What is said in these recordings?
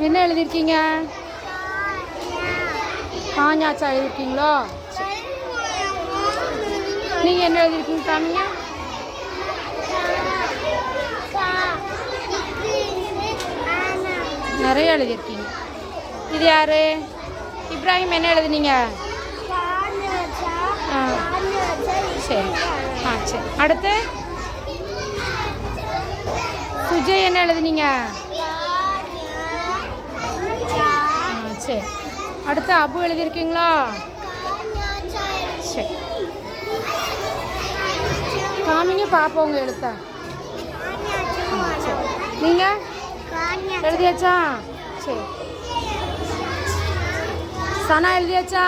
என்ன எழுதியிருக்கீங்க? காஞ்சாச்சா எழுதியிருக்கீங்களோ? நீங்கள் என்ன எழுதியிருக்கீங்க காமிங்க. நிறைய எழுதியிருக்கீங்க. இது யாரு? இப்ராஹிம் என்ன எழுதுனீங்க? சரி. சரி. அடுத்து சுஜய் என்ன எழுதுனீங்க? சரி. அடுத்து அபு எழுதியிருக்கீங்களா? சரி. காமிங்க பாப்போம் உங்கள் எழுத்த. நீங்கள் எழுதியாச்சா? சரி. சனா எழுதியாச்சா?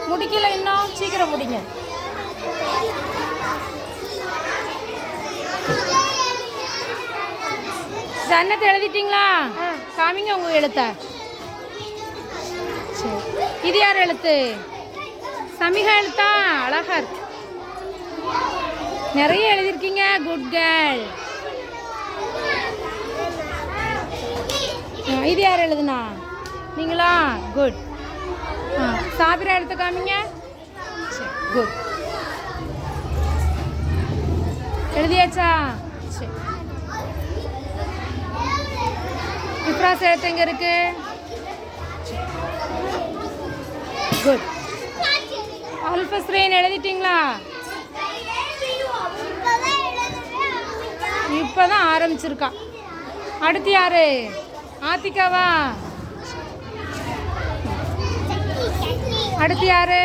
முடிக்கல இன்னும், சீக்கிரம் முடிங்க. ஜன்னத்தை எழுதிட்டீங்களா? காமிங்க உங்கள் எழுத்த. சரி. இது யார் எழுத்து? சமிகா எழுத்தா? அழகா இருக்கு. நிறைய எழுதியிருக்கீங்க. Good girl. இது யார் எழுதுனா? நீங்களா? குட். சாபிரா எழுத்து காமிங்க. சரி. குட். எழுதியாச்சா? சரி. இப்ராஸ் எழுத்து எங்கே இருக்கு? குட். அல்ஃபஸ்ரீன் எழுதிட்டீங்களா? இப்போதான் ஆரம்பிச்சிருக்கா. அடுத்து யாரு? ஆத்திகாவா? அடுத்து யாரு?